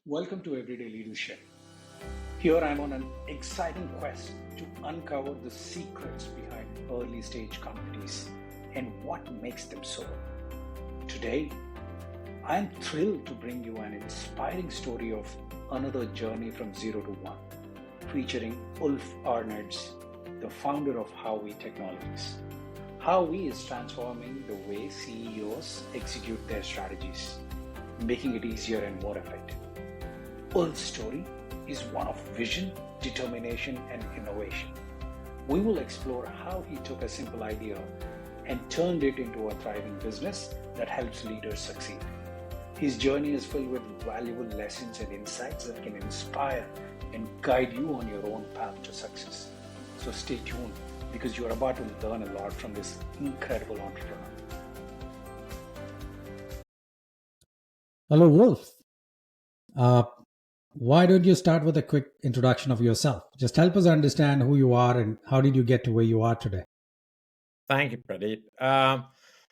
Welcome to Everyday Leadership. Here I'm on an exciting quest to uncover the secrets behind early stage companies and what makes them so. Today, I'm thrilled to bring you an inspiring story of another journey from zero to one, featuring Ulf Arnetz, the founder of Howwe Technologies. Howwe is transforming the way CEOs execute their strategies, making it easier and more effective. Ulf's story is one of vision, determination, and innovation. We will explore how he took a simple idea and turned it into a thriving business that helps leaders succeed. His journey is filled with valuable lessons and insights that can inspire and guide you on your own path to success. So stay tuned because you are about to learn a lot from this incredible entrepreneur. Hello, Wolf. Why don't you start with a quick introduction of yourself? Just help us understand who you are and how did you get to where you are today? Thank you, Pradeep.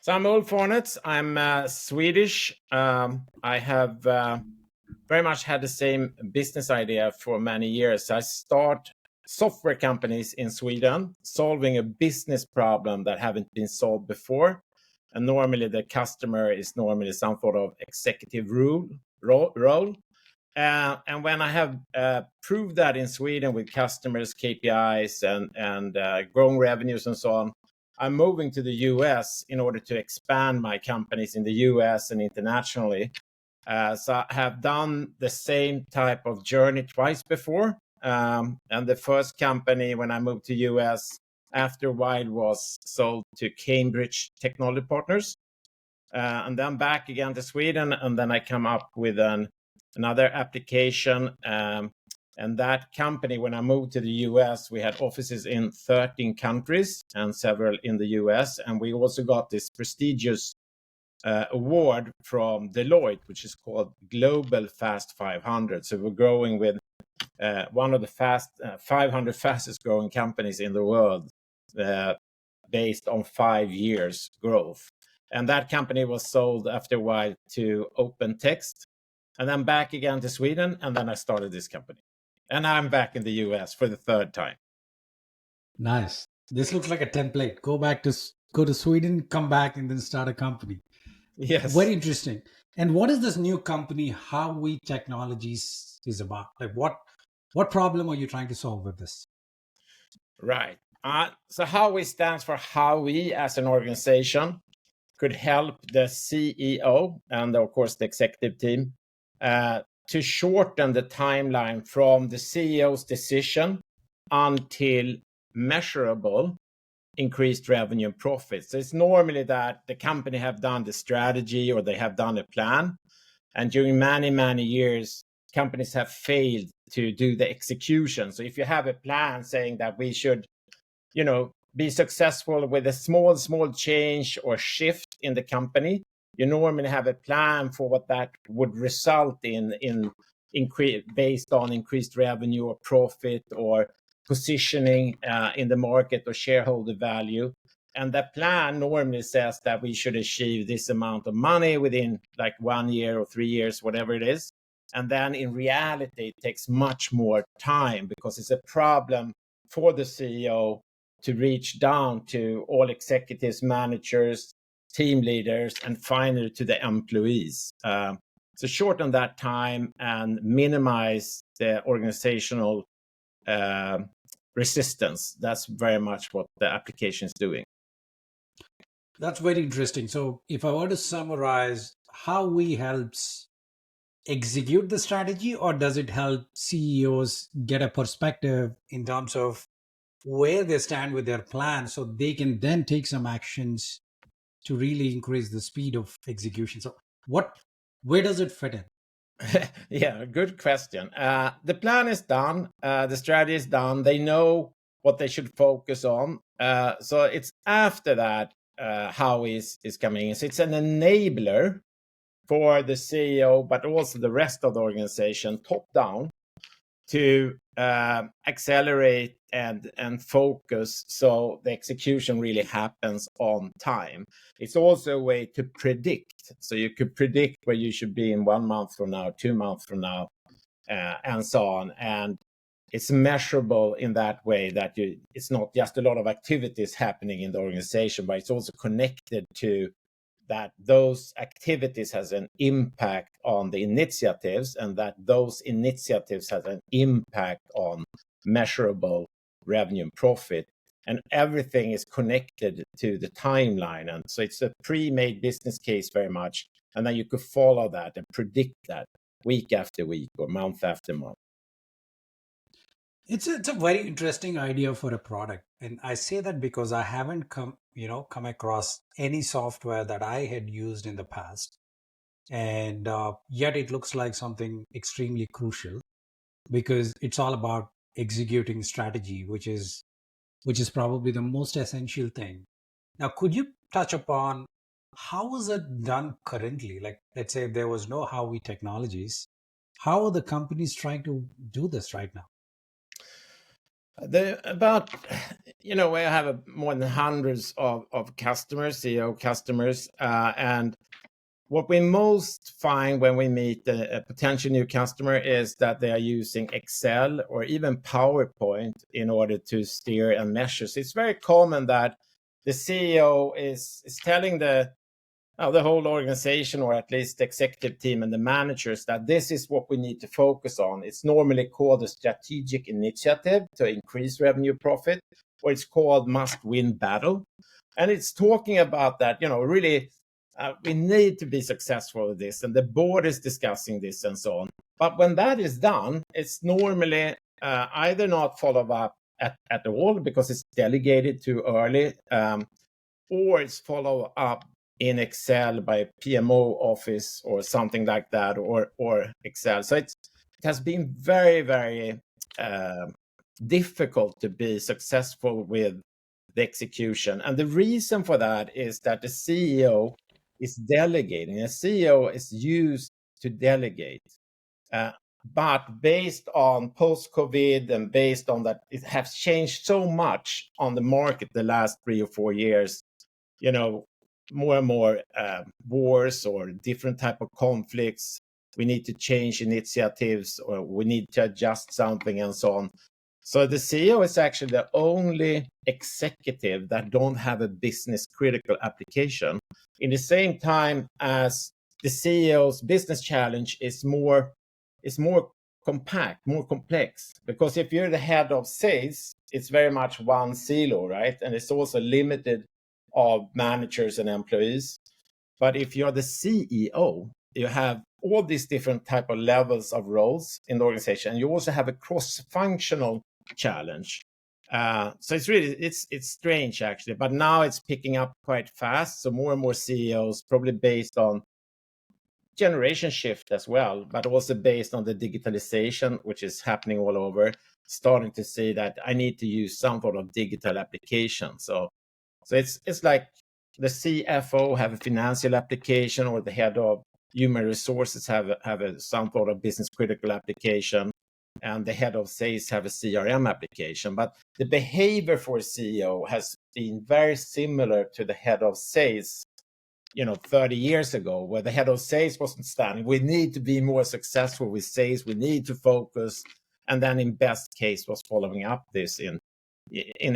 So I'm Ulf Arnetz. I'm Swedish. I have very much had the same business idea for many years. I start software companies in Sweden, solving a business problem that haven't been solved before. And normally the customer is some sort of executive role. And when I have proved that in Sweden with customers, KPIs, and growing revenues and so on, I'm moving to the US in order to expand my companies in the US and internationally. So I have done the same type of journey twice before. And the first company when I moved to US after a while was sold to Cambridge Technology Partners. And then back again to Sweden. And then I come up with another application. And that company, when I moved to the US, we had offices in 13 countries and several in the US. And we also got this prestigious award from Deloitte, which is called Global Fast 500. So we're growing with one of the 500 fastest growing companies in the world based on 5 years growth. And that company was sold after a while to OpenText. And then back again to Sweden, and then I started this company. And I'm back in the US for the third time. Nice. This looks like a template. Go to Sweden, come back, and then start a company. Yes. Very interesting. And what is this new company, Howwe Technologies, is about? Like what problem are you trying to solve with this? Right. So Howwe stands for how we as an organization could help the CEO and of course the executive team to shorten the timeline from the CEO's decision until measurable increased revenue and profits. So it's normally that the company have done the strategy or they have done a plan. And during many, many years, companies have failed to do the execution. So if you have a plan saying that we should, be successful with a small change or shift in the company, you normally have a plan for what that would result in based on increased revenue or profit or positioning in the market or shareholder value. And that plan normally says that we should achieve this amount of money within like 1 year or 3 years, whatever it is. And then in reality, it takes much more time because it's a problem for the CEO to reach down to all executives, managers, team leaders, and finally to the employees. So shorten that time and minimize the organizational resistance. That's very much what the application is doing. That's very interesting. So if I were to summarize, Howwe helps execute the strategy, or does it help CEOs get a perspective in terms of where they stand with their plan so they can then take some actions to really increase the speed of execution? So where does it fit in? Yeah, good question. The plan is done. The strategy is done. They know what they should focus on. So it's after that how is coming in. So it's an enabler for the CEO, but also the rest of the organization, top down, to accelerate and focus so the execution really happens on time. It's also a way to predict. So you could predict where you should be in 1 month from now, 2 months from now, and so on. And it's measurable in that way that it's not just a lot of activities happening in the organization, but it's also connected to that those activities has an impact on the initiatives, and that those initiatives has an impact on measurable revenue and profit. And everything is connected to the timeline. And so it's a pre-made business case very much. And then you could follow that and predict that week after week or month after month. It's a very interesting idea for a product. And I say that because I haven't come across any software that I had used in the past. And yet it looks like something extremely crucial because it's all about executing strategy, which is probably the most essential thing. Now, could you touch upon how is it done currently? Like, let's say if there was no Howwe Technologies, how are the companies trying to do this right now? We have more than hundreds of customers, CEO customers, and what we most find when we meet a potential new customer is that they are using Excel or even PowerPoint in order to steer and measure. So it's very common that the CEO is telling the whole organization, or at least the executive team and the managers, that this is what we need to focus on. It's normally called a strategic initiative to increase revenue profit, or it's called must-win battle. And it's talking about that, really, we need to be successful with this, and the board is discussing this and so on. But when that is done, it's normally either not followed up at all because it's delegated too early, or it's followed up in Excel by a PMO office or something like that, or Excel. So it has been very, very difficult to be successful with the execution. And the reason for that is that the CEO is delegating. A CEO is used to delegate. But based on post-COVID and based on that, it has changed so much on the market the last 3 or 4 years, more and more wars or different type of conflicts. We need to change initiatives, or we need to adjust something and so on. So the CEO is actually the only executive that don't have a business critical application. In the same time as the CEO's business challenge is more compact, more complex. Because if you're the head of sales, it's very much one silo, right? And it's also limited of managers and employees. But if you're the CEO, you have all these different type of levels of roles in the organization. You also have a cross-functional challenge. So it's strange actually, but now it's picking up quite fast. So more and more CEOs, probably based on generation shift as well, but also based on the digitalization, which is happening all over, starting to see that I need to use some sort of digital application. So it's like the CFO have a financial application, or the head of human resources have some sort of business critical application, and the head of sales have a CRM application. But the behavior for a CEO has been very similar to the head of sales, 30 years ago, where the head of sales wasn't standing. We need to be more successful with sales. We need to focus. And then in best case was following up this in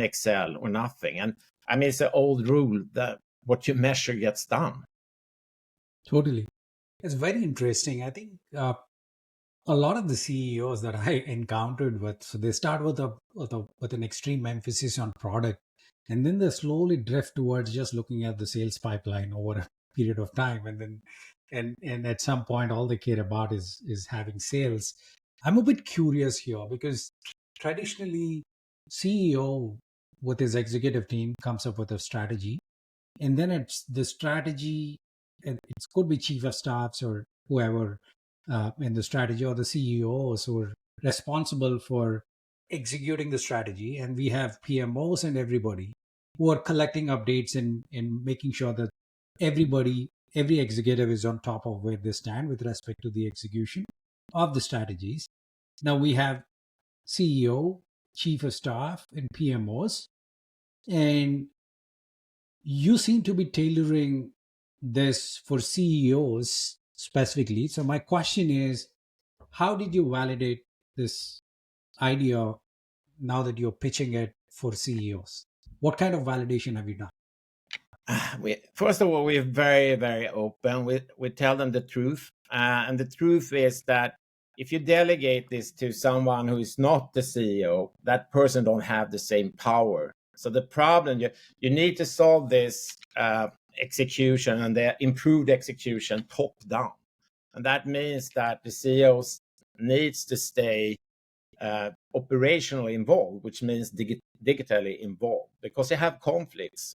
Excel or nothing. And I mean, it's an old rule that what you measure gets done. Totally. It's very interesting. I think a lot of the CEOs that I encountered with, so they start with an extreme emphasis on product, and then they slowly drift towards just looking at the sales pipeline over a period of time, and at some point, all they care about is having sales. I'm a bit curious here because traditionally, CEO with his executive team comes up with a strategy, and then it's the strategy, and it could be chief of staffs or whoever in the strategy, or the CEOs who are responsible for executing the strategy. And we have PMOs and everybody who are collecting updates and making sure that every executive is on top of where they stand with respect to the execution of the strategies. Now we have CEO, chief of staff, and PMOs. And you seem to be tailoring this for CEOs specifically. So my question is, how did you validate this idea now that you're pitching it for CEOs? What kind of validation have you done? First of all, we're very, very open. We tell them the truth. And the truth is that if you delegate this to someone who is not the CEO, that person don't have the same power. So the problem, you need to solve this execution and the improved execution top down. And that means that the CEOs needs to stay operationally involved, which means digitally involved, because they have conflicts.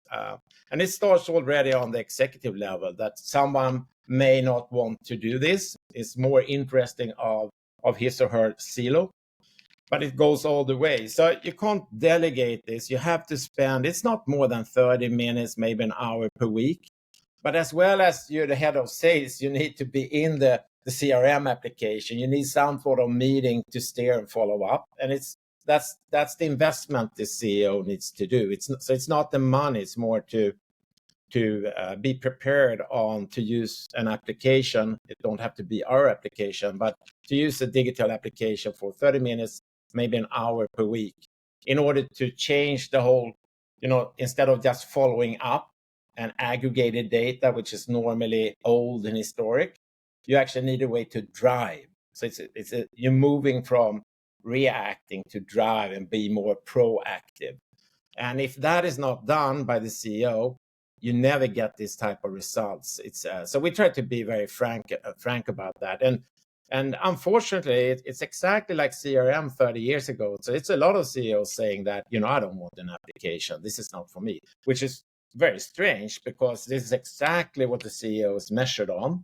And it starts already on the executive level that someone may not want to do this. It's more interesting of his or her silo, but it goes all the way. So you can't delegate this. You have to spend, it's not more than 30 minutes, maybe an hour per week. But as well as you're the head of sales, you need to be in the CRM application. You need some sort of meeting to steer and follow up. And that's the investment the CEO needs to do. It's not the money, it's more to be prepared on to use an application. It don't have to be our application, but to use a digital application for 30 minutes, maybe an hour per week, in order to change the whole, instead of just following up and aggregated data, which is normally old and historic, you actually need a way to drive. So you're moving from reacting to drive and be more proactive. And if that is not done by the CEO, you never get this type of results. So we try to be very frank about that. And unfortunately, it's exactly like CRM 30 years ago. So it's a lot of CEOs saying that, I don't want an application. This is not for me, which is very strange because this is exactly what the CEO is measured on.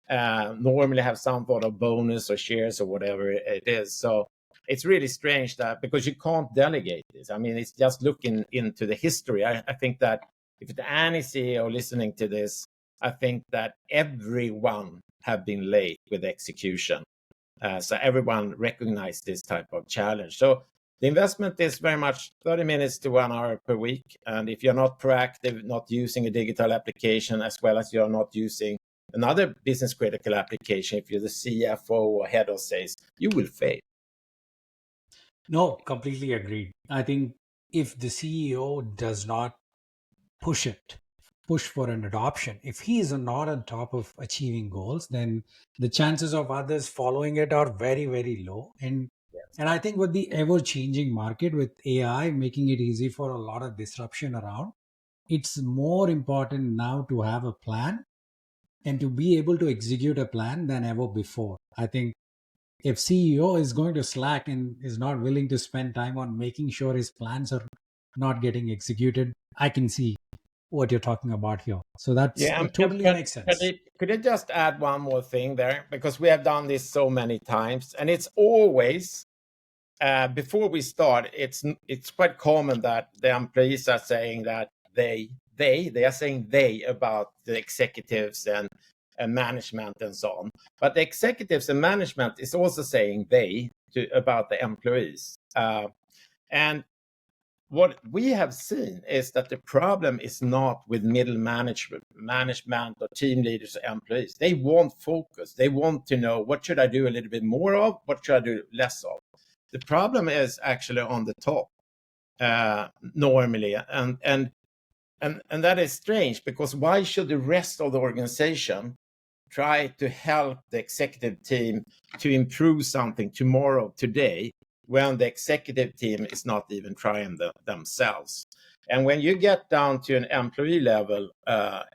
Normally have some sort of bonus or shares or whatever it is. So it's really strange that because you can't delegate this. I mean, it's just looking into the history. I think that if it's any CEO listening to this, I think that everyone have been late with execution. So everyone recognized this type of challenge. So the investment is very much 30 minutes to 1 hour per week. And if you're not proactive, not using a digital application, as well as you're not using another business critical application, if you're the CFO or head of sales, you will fail. No, completely agreed. I think if the CEO does not push for an adoption, if he is not on top of achieving goals, then the chances of others following it are very, very low. And I think with the ever changing market, with AI making it easy for a lot of disruption around, it's more important now to have a plan and to be able to execute a plan than ever before. I think if CEO is going to slack and is not willing to spend time on making sure his plans are not getting executed, I can see what you're talking about here. So that totally makes sense. Could I just add one more thing there? Because we have done this so many times, and it's always before we start, it's quite common that the employees are saying that they are saying they about the executives and management and so on. But the executives and management is also saying they about the employees. And what we have seen is that the problem is not with middle management or team leaders or employees. They want focus. They want to know, what should I do a little bit more of? What should I do less of? The problem is actually on the top normally. And that is strange, because why should the rest of the organization try to help the executive team to improve something tomorrow, today, when the executive team is not even trying themselves? And when you get down to an employee level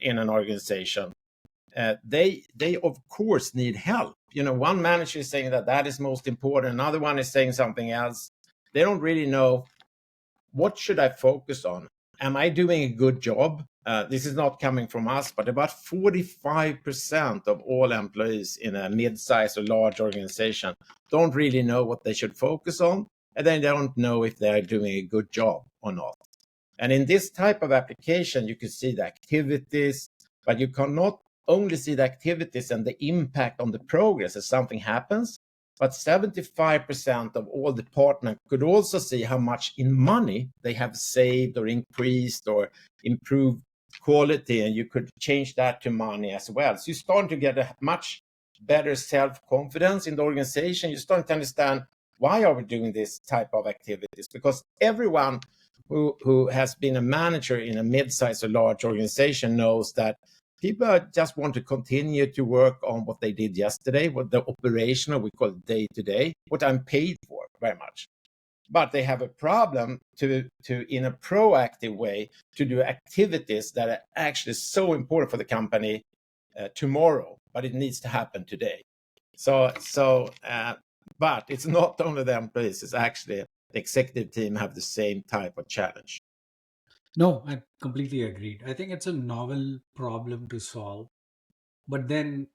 in an organization, they of course need help. One manager is saying that is most important. Another one is saying something else. They don't really know, what should I focus on? Am I doing a good job? This is not coming from us, but about 45% of all employees in a mid-sized or large organization don't really know what they should focus on, and then they don't know if they're doing a good job or not. And in this type of application, you can see the activities, but you cannot only see the activities and the impact on the progress as something happens, but 75% of all departments could also see how much in money they have saved or increased or improved quality, and you could change that to money as well. So you start to get a much better self-confidence in the organization. You start to understand, why are we doing this type of activities? Because everyone who has been a manager in a mid-sized or large organization knows that people just want to continue to work on what they did yesterday, what the operational, we call it day-to-day, what I'm paid for very much. But they have a problem to in a proactive way, to do activities that are actually so important for the company tomorrow, but it needs to happen today. But it's not only the employees, it's actually the executive team have the same type of challenge. No, I completely agreed. I think it's a novel problem to solve, but then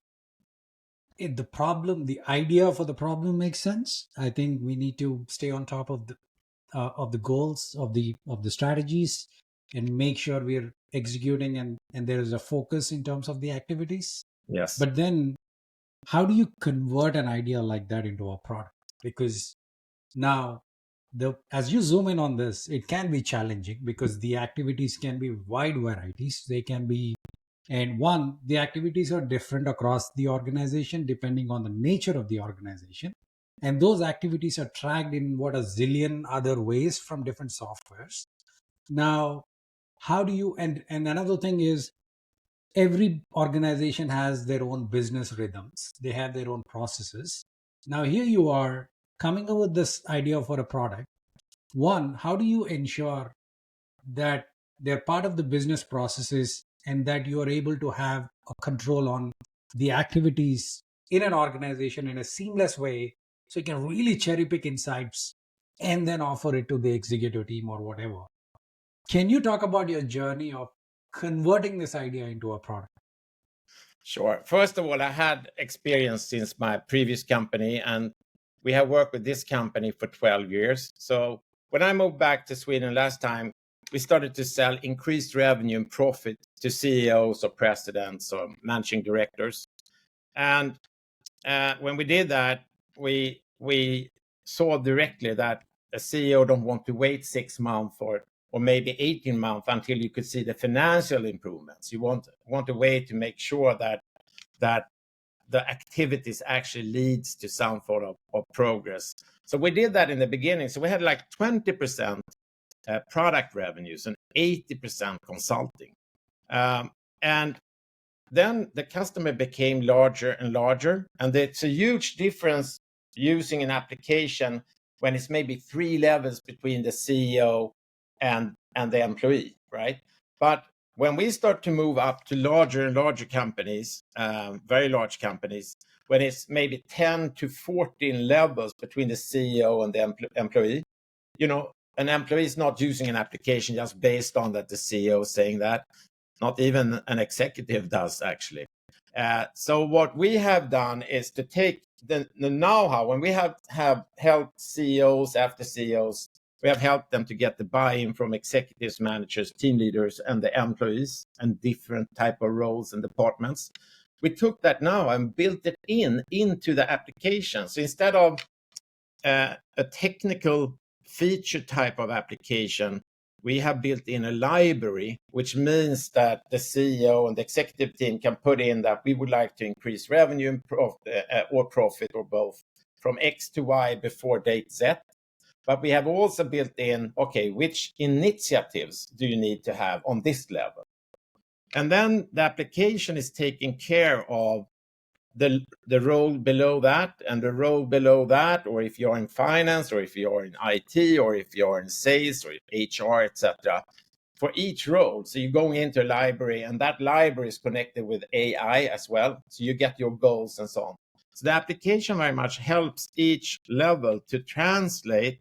the idea for the problem makes sense. I think we need to stay on top of the goals of the strategies and make sure we're executing and there is a focus in terms of the activities. Yes. But then how do you convert an idea like that into a product? Because now as you zoom in on this, it can be challenging because the activities can be wide varieties. They can be, and the activities are different across the organization depending on the nature of the organization. And those activities are tracked in a zillion other ways from different softwares. Now, how do you, and another thing is, every organization has their own business rhythms. They have their own processes. Now, here you are coming up with this idea for a product. One, how do you ensure that they're part of the business processes and that you are able to have a control on the activities in an organization in a seamless way, so you can really cherry pick insights and then offer it to the executive team or whatever? Can you talk about your journey of converting this idea into a product? Sure. First of all, I had experience since my previous company, and we have worked with this company for 12 years. So when I moved back to Sweden last time, we started to sell increased revenue and profit to CEOs or presidents or managing directors. And when we did that, we saw directly that a CEO don't want to wait 6 months or maybe 18 months until you could see the financial improvements. You want to wait to make sure that the activities actually leads to some sort of progress. So we did that in the beginning. So we had like 20% product revenues and 80% consulting. And then the customer became larger and larger. And it's a huge difference using an application when it's maybe 3 levels between the CEO and the employee, right? But when we start to move up to larger and larger companies, very large companies, when it's maybe 10 to 14 levels between the CEO and the employee, an employee is not using an application just based on that the CEO is saying that. Not even an executive does, actually. So what we have done is to take the know-how. When we have helped CEOs after CEOs, we have helped them to get the buy-in from executives, managers, team leaders, and the employees, and different type of roles and departments. We took that now and built it into the application. So instead of a technical feature type of application, we have built in a library, which means that the CEO and the executive team can put in that we would like to increase revenue or profit or both from X to Y before date Z. But we have also built in, okay, which initiatives do you need to have on this level? And then the application is taking care of the role below that and the role below that, or if you're in finance, or if you're in IT, or if you're in sales or HR, etc., for each role. So you're going into a library, and that library is connected with AI as well. So you get your goals and so on. So the application very much helps each level to translate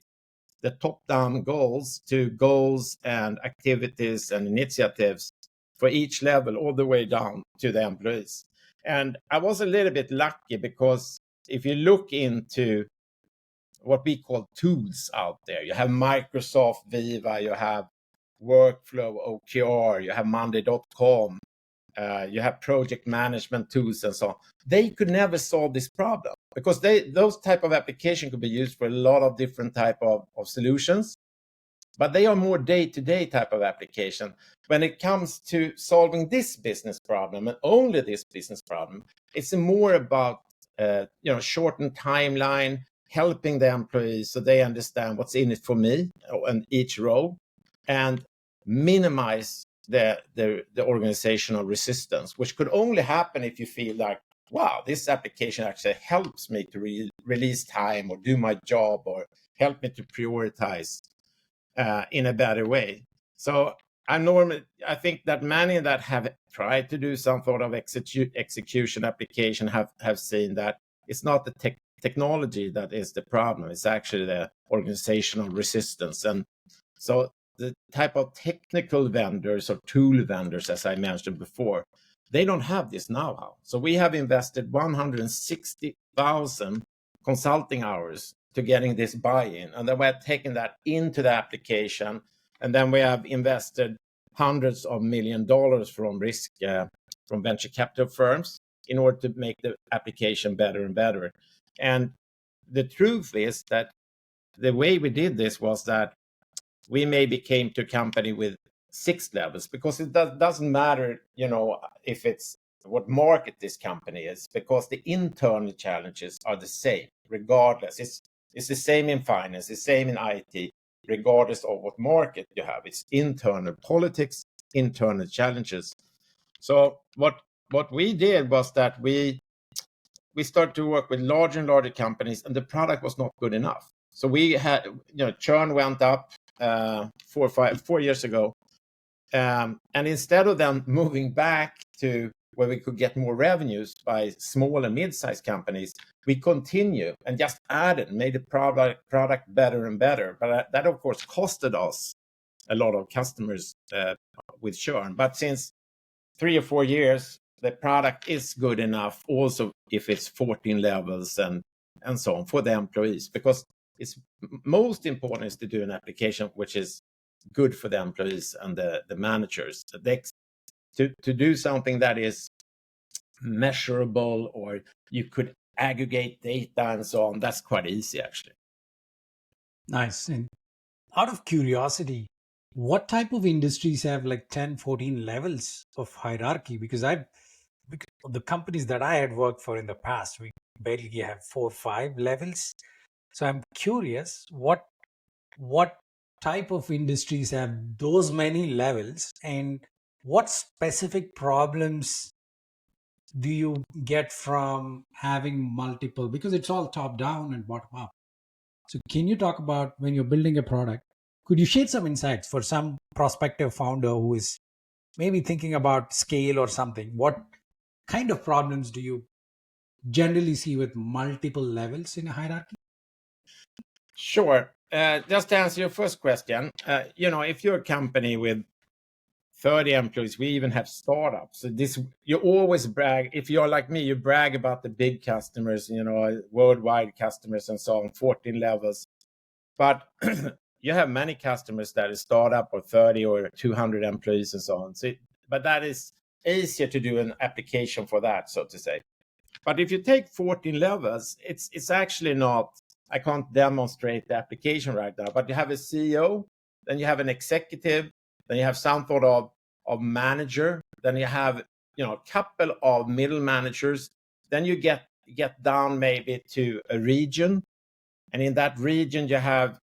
the top-down goals to goals and activities and initiatives for each level all the way down to the employees. And I was a little bit lucky because if you look into what we call tools out there, you have Microsoft Viva, you have Workflow, OKR, you have Monday.com, you have project management tools and so on. They could never solve this problem because those type of application could be used for a lot of different type of solutions, but they are more day-to-day type of application. When it comes to solving this business problem and only this business problem, it's more about shorten timeline, helping the employees so they understand what's in it for me and each role, and minimize the organizational resistance, which could only happen if you feel like, wow, this application actually helps me to release time or do my job or help me to prioritize in a better way. So I think that many that have tried to do some sort of execution application have seen that it's not the technology that is the problem. It's actually the organizational resistance. And so the type of technical vendors or tool vendors, as I mentioned before, they don't have this know-how. So we have invested 160,000 consulting hours to getting this buy-in. And then we're taking that into the application. And then we have invested hundreds of $millions from from venture capital firms in order to make the application better and better. And the truth is that the way we did this was that we maybe came to a company with 6 levels, because it doesn't matter, if it's what market this company is, because the internal challenges are the same, regardless. It's the same in finance, the same in IT, regardless of what market you have. It's internal politics, internal challenges. So what we did was that we started to work with larger and larger companies, and the product was not good enough. So we had, churn went up 4 years ago. And instead of them moving back to where we could get more revenues by small and mid-sized companies, we continue and just added, made the product better and better. But that, of course, costed us a lot of customers with churn. But since 3 or 4 years, the product is good enough, also if it's 14 levels and so on, for the employees, because it's most important is to do an application which is good for the employees and the managers. To do something that is measurable, or you could aggregate data and so on, that's quite easy, actually. Nice. And out of curiosity, what type of industries have like 10, 14 levels of hierarchy? Because the companies that I had worked for in the past, we barely have 4 or 5 levels. So I'm curious, what type of industries have those many levels, and what specific problems do you get from having multiple? Because it's all top down and bottom up. So can you talk about, when you're building a product, could you share some insights for some prospective founder who is maybe thinking about scale or something? What kind of problems do you generally see with multiple levels in a hierarchy? Sure. Just to answer your first question, if you're a company with 30 employees, we even have startups. So you always brag. If you're like me, you brag about the big customers, worldwide customers and so on, 14 levels. But you have many customers that is startup or 30 or 200 employees and so on. But that is easier to do an application for that, so to say. But if you take 14 levels, it's actually not. I can't demonstrate the application right now, but you have a CEO, then you have an executive, then you have some sort of manager, then you have a couple of middle managers, then you get down maybe to a region, and in that region you have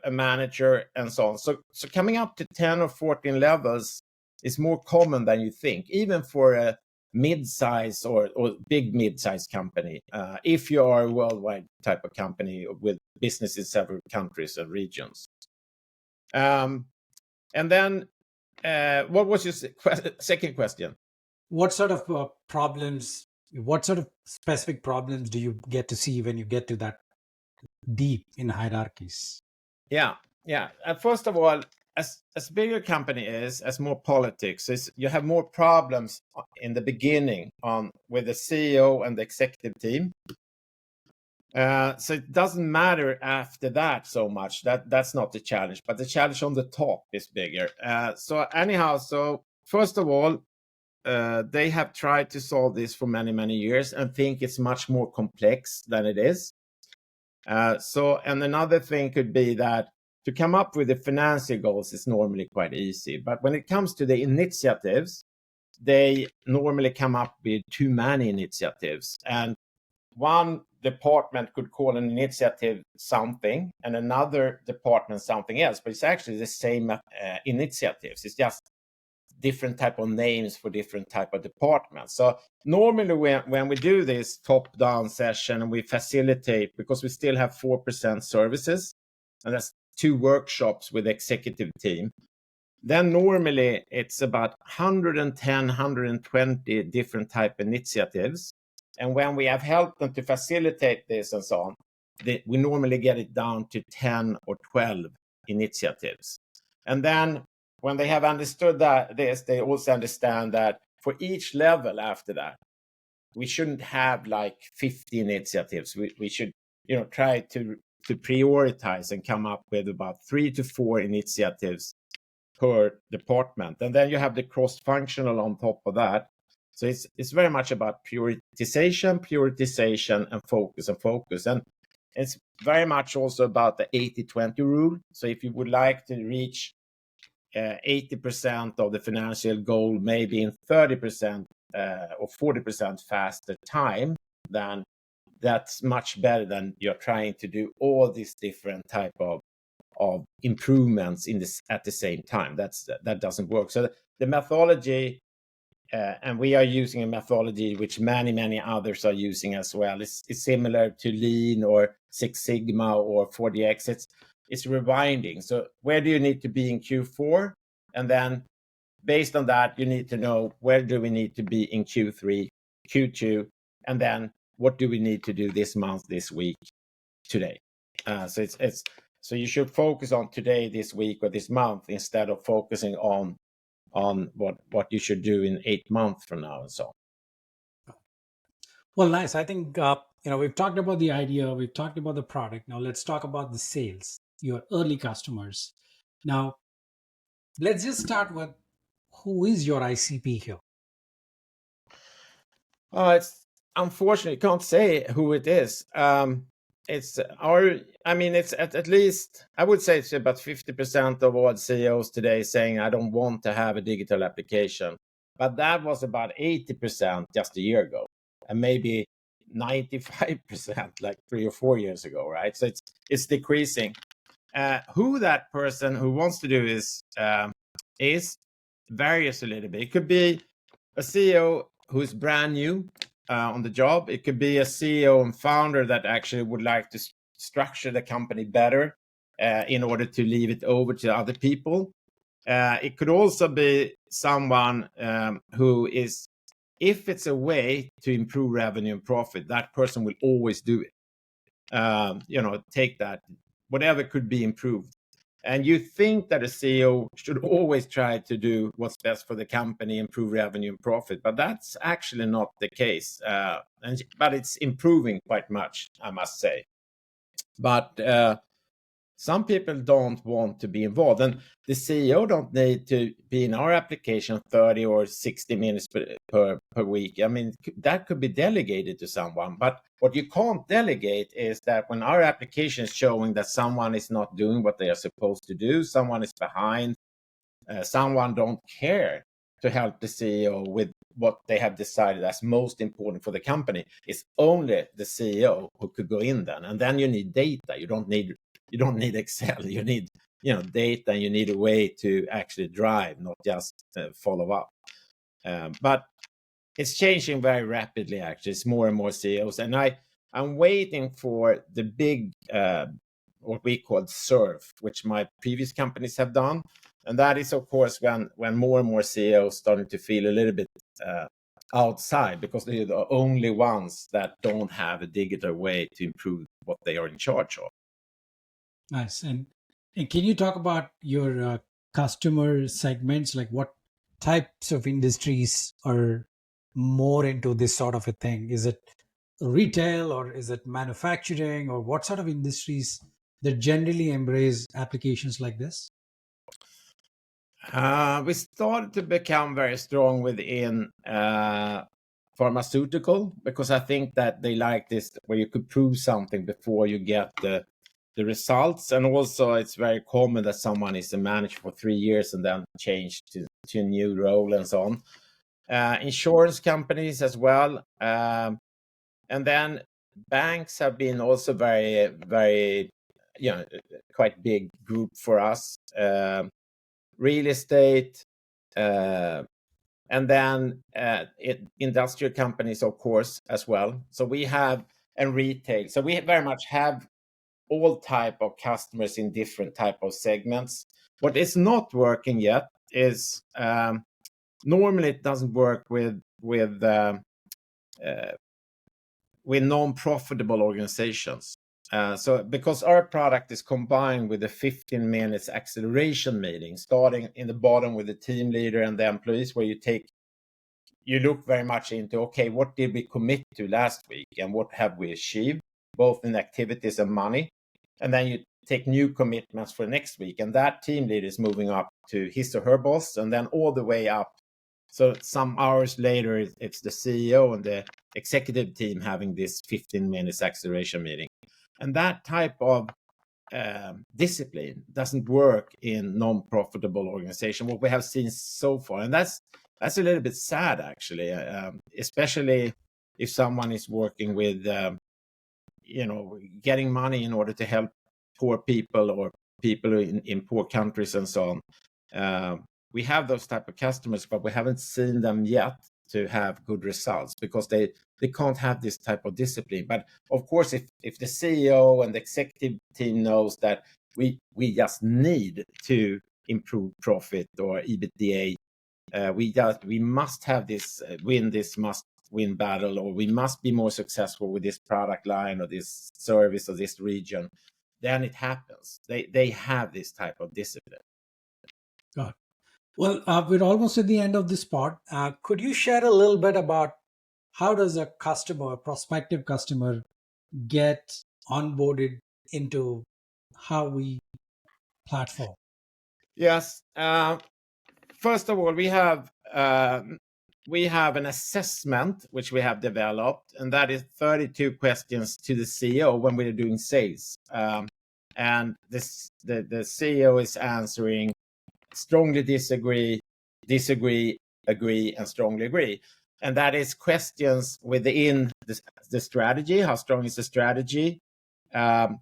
a manager and so on. So coming up to 10 or 14 levels is more common than you think, even for a mid-size or big mid-size company, if you are a worldwide type of company with business in several countries and regions. And then what was your second question? What sort of specific problems do you get to see when you get to that deep in hierarchies? Yeah. First of all, as bigger a company is, as more politics is, you have more problems in the beginning with the CEO and the executive team. So it doesn't matter after that so much. That's not the challenge, but the challenge on the top is bigger. So first of all, they have tried to solve this for many, many years and think it's much more complex than it is. And another thing could be that to come up with the financial goals is normally quite easy. But when it comes to the initiatives, they normally come up with too many initiatives. And one department could call an initiative something and another department something else, but it's actually the same initiatives. It's just different type of names for different type of departments. So normally when we do this top-down session and we facilitate, because we still have 4% services, and that's 2 workshops with the executive team, then normally it's about 110, 120 different type initiatives. And when we have helped them to facilitate this and so on, we normally get it down to 10 or 12 initiatives. And then when they have understood this, they also understand that for each level after that, we shouldn't have like 50 initiatives. We should, try to prioritize and come up with about 3 to 4 initiatives per department. And then you have the cross-functional on top of that. So it's very much about prioritization, and focus. And it's very much also about the 80-20 rule. So if you would like to reach 80% of the financial goal, maybe in 30% or 40% faster time, then that's much better than you're trying to do all these different type of improvements at the same time. That doesn't work. So the methodology, and we are using a methodology which many others are using as well. It's similar to Lean or Six Sigma or 4DX. It's rewinding. So where do you need to be in Q4? And then based on that, you need to know where do we need to be in Q3, Q2, and then what do we need to do this month, this week, today. So you should focus on today, this week, or this month instead of focusing on what you should do in 8 months from now and so on. Well, nice. I think we've talked about the idea, we've talked about the product. Now let's talk about the sales, your early customers. Now let's just start with, who is your ICP here? It's unfortunately can't say who it is. It's at least, I would say it's about 50% of all CEOs today saying, I don't want to have a digital application. But that was about 80% just a year ago, and maybe 95% like 3 or 4 years ago, right? So it's decreasing. Who that person who wants to do is varies a little bit. It could be a CEO who's brand new on the job. It could be a CEO and founder that actually would like to structure the company better in order to leave it over to other people. It could also be someone who is, if it's a way to improve revenue and profit, that person will always do it. Take that, whatever could be improved. And you think that a CEO should always try to do what's best for the company, improve revenue and profit, but that's actually not the case. But it's improving quite much, I must say. But some people don't want to be involved, and the CEO don't need to be in our application 30 or 60 minutes per week. I mean, that could be delegated to someone. But what you can't delegate is that when our application is showing that someone is not doing what they are supposed to do, someone is behind, someone don't care to help the CEO with what they have decided as most important for the company, it's only the CEO who could go in then. And then you need data. You don't need Excel. You need data, and you need a way to actually drive, not just follow up. But it's changing very rapidly. Actually, it's more and more CEOs, and I'm waiting for the big what we call SURF, which my previous companies have done, and that is of course when more and more CEOs starting to feel a little bit outside, because they're the only ones that don't have a digital way to improve what they are in charge of. Nice. And can you talk about your customer segments? Like, what types of industries are more into this sort of a thing? Is it retail, or is it manufacturing, or what sort of industries that generally embrace applications like this? We started to become very strong within pharmaceutical, because I think that they like this, where you could prove something before you get the results. And also it's very common that someone is a manager for 3 years and then change to a new role and so on. Insurance companies as well. And then banks have been also very, quite big group for us. Real estate, and then industrial companies, of course, as well. So we have, and retail. So we very much have all type of customers in different type of segments. What is not working yet is normally it doesn't work with non-profitable organizations. So because our product is combined with the 15 minutes acceleration meeting, starting in the bottom with the team leader and the employees, where you look very much into, okay, what did we commit to last week and what have we achieved, both in activities and money. And then you take new commitments for next week. And that team leader is moving up to his or her boss, and then all the way up. So some hours later, it's the CEO and the executive team having this 15 minutes acceleration meeting. And that type of discipline doesn't work in non-profitable organization, what we have seen so far. And that's a little bit sad, actually, especially if someone is working with, getting money in order to help poor people or people in poor countries and so on. We have those type of customers, but we haven't seen them yet to have good results because they can't have this type of discipline. But of course, if the CEO and the executive team knows that we just need to improve profit or EBITDA, we must have this must-win battle, or we must be more successful with this product line or this service or this region, then it happens. They have this type of discipline. Got it. Well, we're almost at the end of this part. Could you share a little bit about how does a customer, a prospective customer, get onboarded into Howwe platform? Yes. First of all, we have an assessment which we have developed, and that is 32 questions to the CEO when we're doing sales. And the CEO is answering strongly disagree, agree, and strongly agree. And that is questions within the strategy. How strong is the strategy? How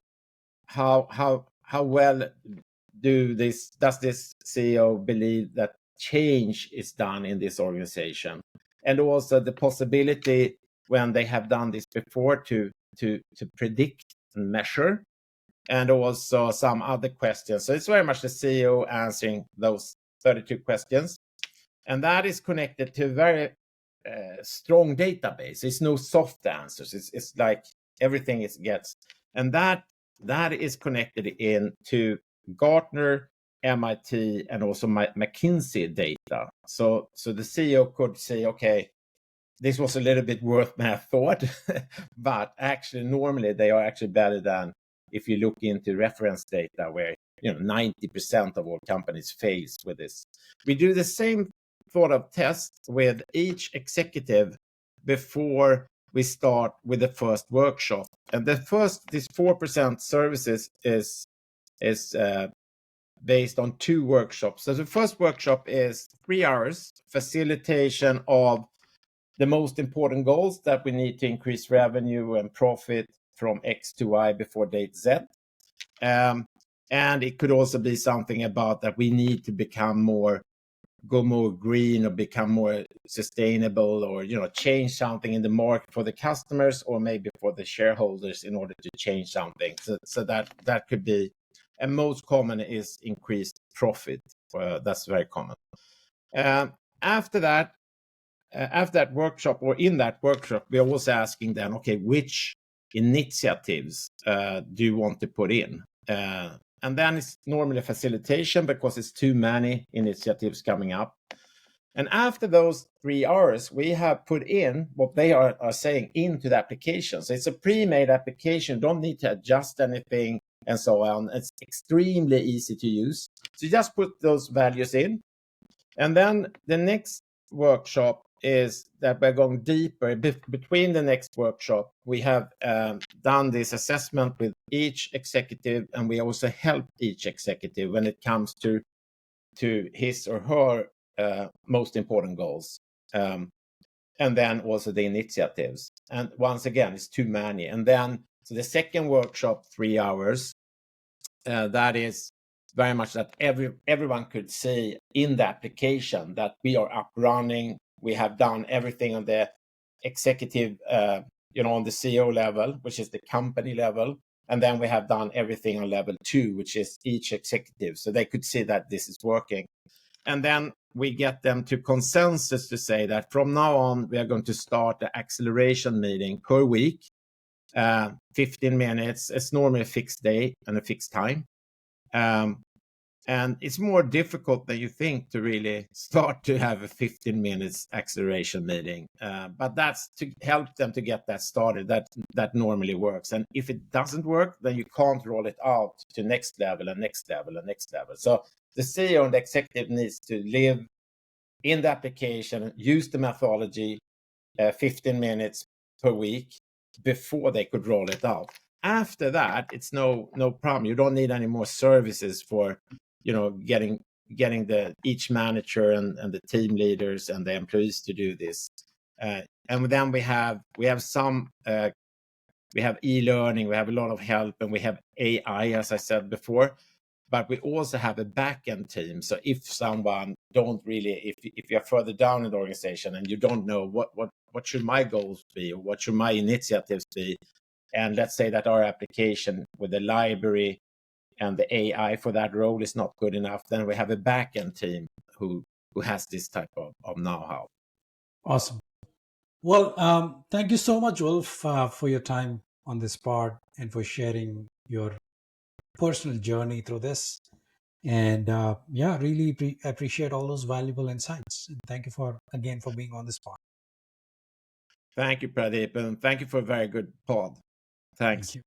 well does this CEO believe that change is done in this organization? And also the possibility, when they have done this before, to predict and measure, and also some other questions. So it's very much the CEO answering those 32 questions. And that is connected to a very strong database. It's no soft answers. It's like everything it gets. And that is connected into Gartner, MIT, and also McKinsey data. So the CEO could say, okay, this was a little bit worse than I thought, but actually normally they are actually better than if you look into reference data where 90% of all companies fails with this. We do the same sort of test with each executive before we start with the first workshop. And this 4% services is based on 2 workshops. So the first workshop is 3 hours, facilitation of the most important goals that we need to increase revenue and profit from X to Y before date Z. And it could also be something about that we need to go more green or become more sustainable, or change something in the market for the customers or maybe for the shareholders in order to change something. So that could be, and most common is increased profit. That's very common. After that workshop, or in that workshop, we're also asking them, okay, which initiatives do you want to put in? And then it's normally facilitation because it's too many initiatives coming up. And after those 3 hours, we have put in what they are saying into the application. So it's a pre-made application, don't need to adjust anything and so on. It's extremely easy to use. So you just put those values in. And then the next workshop is that we're going deeper. Between the next workshop, we have done this assessment with each executive, and we also help each executive when it comes to his or her most important goals. and then also the initiatives. And once again, it's too many. And then, so the second workshop, 3 hours, that is very much that everyone could see in the application that we are up running. We have done everything on the executive, on the CEO level, which is the company level. And then we have done everything on level 2, which is each executive. So they could see that this is working. And then we get them to consensus to say that from now on, we are going to start the acceleration meeting per week, 15 minutes. It's normally a fixed day and a fixed time. And it's more difficult than you think to really start to have a 15 minutes acceleration meeting. But that's to help them to get that started. That normally works. And if it doesn't work, then you can't roll it out to next level and next level and next level. So the CEO and the executive needs to live in the application, use the methodology, 15 minutes per week before they could roll it out. After that, it's no problem. You don't need any more services for getting each manager and the team leaders and the employees to do this. And then we have some we have e-learning, we have a lot of help, and we have AI, as I said before. But we also have a back-end team. So if someone if you're further down in the organization and you don't know what should my goals be or what should my initiatives be, and let's say that our application with the library and the AI for that role is not good enough, then we have a back-end team who has this type of know-how. Awesome. Well, thank you so much, Ulf, for your time on this part and for sharing your personal journey through this. And really appreciate all those valuable insights. And thank you for being on this part. Thank you, Pradeep, and thank you for a very good pod. Thanks. Thank you.